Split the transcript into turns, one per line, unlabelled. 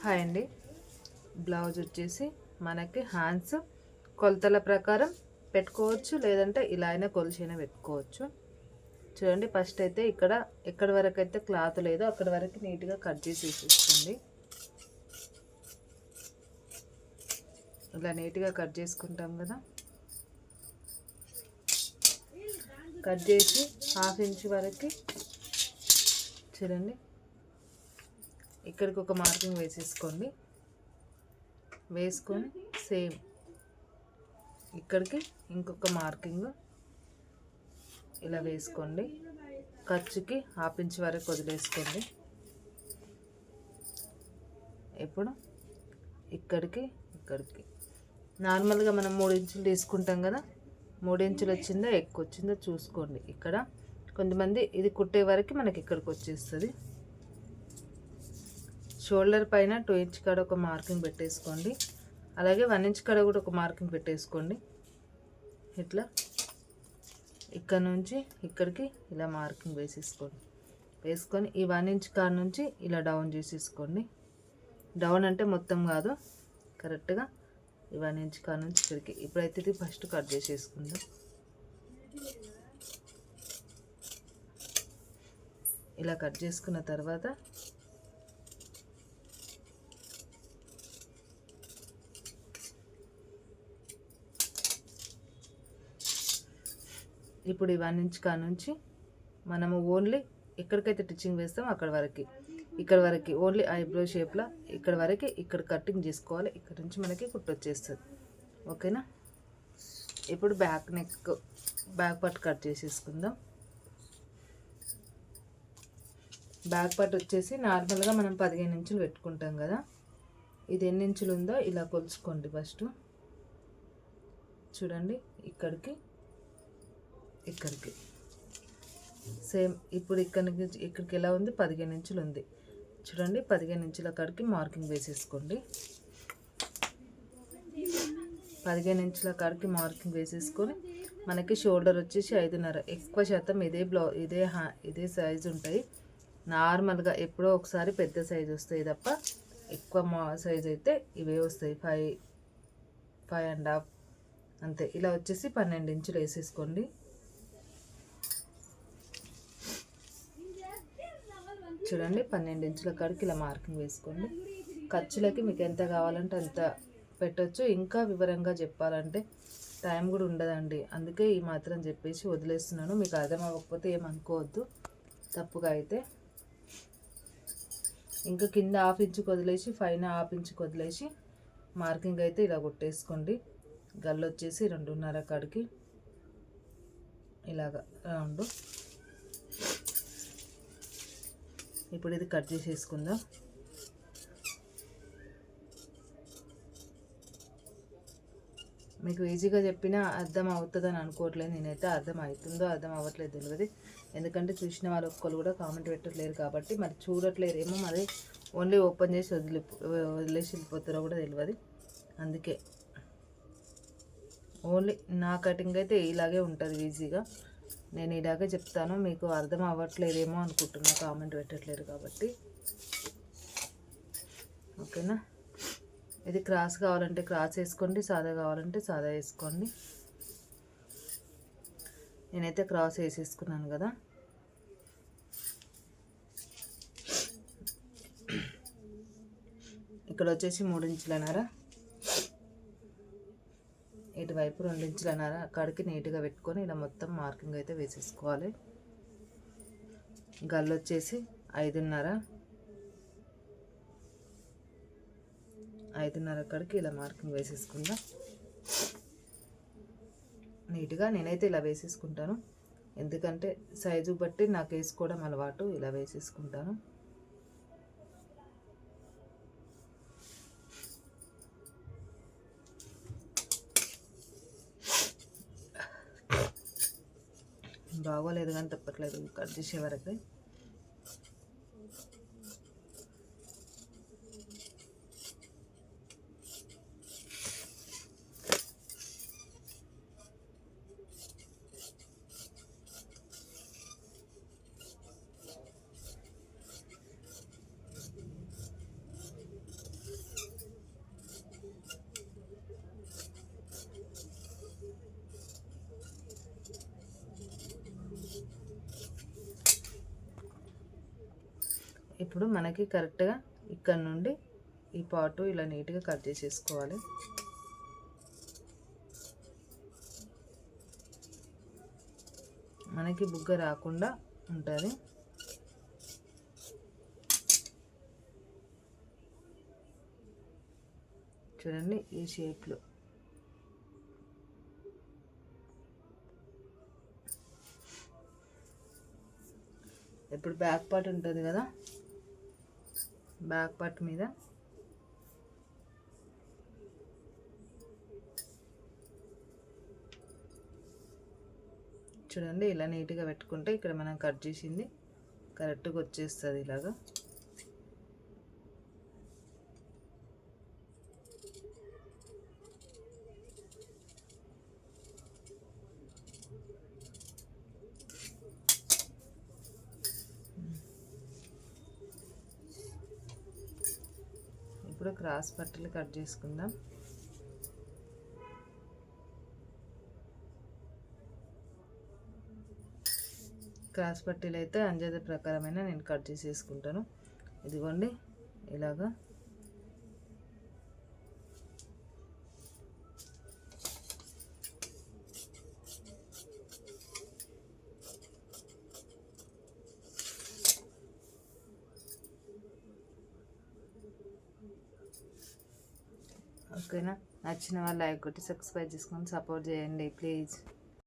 Hi అండి. Blouse వచ్చేసి మనకి హ్యాండ్స్ కొలతల ప్రకారం పెట్టుకోవచ్చు, లేదంటే ఇలా అయినా కొలిచైనా పెట్టుకోవచ్చు. చూడండి, ఫస్ట్ అయితే ఎక్కడి వరకు అయితే క్లాత్ లేదో అక్కడి వరకు నీట్గా కట్ చేసి వేసేసుకోండి. ఇలా నీట్గా కట్ చేసుకుంటాం కదా. కట్ చేసి 1/2 ఇంచ్ వరకు చూడండి, ఇక్కడికి ఒక మార్కింగ్ వేసేసుకోండి. వేసుకొని సేమ్ ఇక్కడికి ఇంకొక మార్కింగ్ ఇలా వేసుకోండి. ఖర్చుకి 1/2 ఇంచ్ వరకు వదిలేసుకోండి. ఇప్పుడు ఇక్కడికి నార్మల్గా మనం 3 ఇంచులు తీసుకుంటాం కదా, 3 ఇంచులు వచ్చిందో ఎక్కువ వచ్చిందో చూసుకోండి. ఇక్కడ కొంతమంది ఇది కుట్టే వరకు మనకి ఇక్కడికి వచ్చేస్తుంది. షోల్డర్ పైన 2 ఇంచ్ కాడ ఒక మార్కింగ్ పెట్టేసుకోండి. అలాగే 1 ఇంచ్ కాడ కూడా ఒక మార్కింగ్ పెట్టేసుకోండి. ఇట్లా ఇక్కడ నుంచి ఇక్కడికి ఇలా మార్కింగ్ వేసుకొని ఈ 1 ఇంచ్ కాడ నుంచి ఇలా డౌన్ చేసేసుకోండి. డౌన్ అంటే మొత్తం కాదు, కరెక్ట్గా ఈ 1 ఇంచ్ కాడ నుంచి ఇక్కడికి. ఇప్పుడైతే ఇది ఫస్ట్ కట్ చేసేసుకుందాం. ఇలా కట్ చేసుకున్న తర్వాత ఇప్పుడు ఈ 1 ఇంచ్ కాడ నుంచి మనము ఓన్లీ ఎక్కడికైతే టిచ్చింగ్ వేస్తామో ఇక్కడ వరకు ఓన్లీ ఐబ్రో షేప్లో ఇక్కడ వరకు ఇక్కడ కటింగ్ చేసుకోవాలి. ఇక్కడ నుంచి మనకి కుట్టు వచ్చేస్తుంది. ఓకేనా. ఇప్పుడు బ్యాక్ పార్ట్ కట్ చేసేసుకుందాం. బ్యాక్ పార్ట్ వచ్చేసి నార్మల్గా మనం 15 ఇంచులు పెట్టుకుంటాం కదా. ఇది ఎన్ని ఇంచులు ఉందో ఇలా కొలుచుకోండి. ఫస్ట్ చూడండి, ఇక్కడికి సేమ్ ఇప్పుడు ఇక్కడికి ఎలా ఉంది, 15 ఇంచులు ఉంది. చూడండి, 15 ఇంచుల కాడికి మార్కింగ్ వేసేసుకోండి. 15 ఇంచుల కాడికి మార్కింగ్ వేసేసుకొని మనకి షోల్డర్ వచ్చేసి 5.5. ఎక్కువ శాతం ఇదే సైజు ఉంటాయి. నార్మల్గా ఎప్పుడో ఒకసారి పెద్ద సైజు వస్తాయి తప్ప ఎక్కువ సైజు అయితే ఇవే వస్తాయి. 5.5 అంతే. ఇలా వచ్చేసి 12 ఇంచులు వేసేసుకోండి. చూడండి, 12 ఇంచుల కాడికి ఇలా మార్కింగ్ వేసుకోండి. ఖర్చులకి మీకు ఎంత కావాలంటే అంత పెట్టచ్చు. ఇంకా వివరంగా చెప్పాలంటే టైం కూడా ఉండదండి. అందుకే ఈ మాత్రం చెప్పేసి వదిలేస్తున్నాను. మీకు అర్థం అవ్వకపోతే ఏమనుకోవద్దు తప్పుగా అయితే. ఇంకా కింద 1/2 ఇంచుకి వదిలేసి పైన 1/2 ఇంచుకి వదిలేసి మార్కింగ్ అయితే ఇలా కొట్టేసుకోండి. గల్లు వచ్చేసి 2.5 కాడికి ఇలాగా రౌండ్. ఇప్పుడు ఇది కట్ చేసేసుకుందాం. మీకు ఈజీగా చెప్పినా అర్థం అవుతుందని అనుకోవట్లేదు. నేనైతే అర్థం అవుతుందో అర్థం అవ్వట్లేదు తెలియదు. ఎందుకంటే చూసిన వాళ్ళు ఒక్కరు కూడా కామెంట్ పెట్టట్లేరు కాబట్టి, మరి చూడట్లేరేమో, మరి ఓన్లీ ఓపెన్ చేసి వదిలేసి వెళ్ళిపోతారో కూడా తెలియదు. అందుకే ఓన్లీ నా కటింగ్ అయితే ఇలాగే ఉంటుంది ఈజీగా. నేను ఇలాగే చెప్తాను. మీకు అర్థం అవ్వట్లేదేమో అనుకుంటున్నా, కామెంట్ పెట్టట్లేరు కాబట్టి. ఓకేనా. ఇది క్రాస్ కావాలంటే క్రాస్ వేసుకోండి, సాదా కావాలంటే సాదా వేసుకోండి. నేనైతే క్రాస్ వేసేసుకున్నాను కదా. ఇక్కడ వచ్చేసి 3 ఇంచులన్నర, ఇటువైపు 2 ఇంచులన్నర అక్కడికి నీట్గా పెట్టుకొని ఇలా మొత్తం మార్కింగ్ అయితే వేసేసుకోవాలి. గల్లు వచ్చేసి 5.5 అక్కడికి ఇలా మార్కింగ్ వేసేసుకుందాం నీట్గా. నేనైతే ఇలా వేసేసుకుంటాను, ఎందుకంటే సైజు బట్టి నాకు వేసుకోవడం అలవాటు. ఇలా వేసేసుకుంటాను. బాగోలేదు కానీ తప్పట్లేదు కట్ చేసే వరకు. ఇప్పుడు మనకి కరెక్ట్గా ఇక్కడ నుండి ఈ పార్ట్ ఇలా నీట్గా కట్ చేసేసుకోవాలి. మనకి బుగ్గ రాకుండా ఉంటుంది. చూడండి ఈ షేప్లో. ఇప్పుడు బ్యాక్ పార్ట్ ఉంటుంది కదా, బ్యాక్ పార్ట్ మీద చూడండి ఇలా నీట్గా పెట్టుకుంటే ఇక్కడ మనం కట్ చేసింది కరెక్ట్గా వచ్చేస్తుంది ఇలాగా. ఇప్పుడు క్రాస్ పట్టీలు కట్ చేసుకుందాం. క్రాస్ పట్టీలు అయితే అంజద ప్రకారమైన నేను కట్ చేసేసుకుంటాను. ఇదిగోండి ఇలాగా. ఓకేనా? నచ్చిన వాళ్ళు లైక్ కొట్టి సబ్స్క్రైబ్ చేసుకొని సపోర్ట్ చేయండి ప్లీజ్.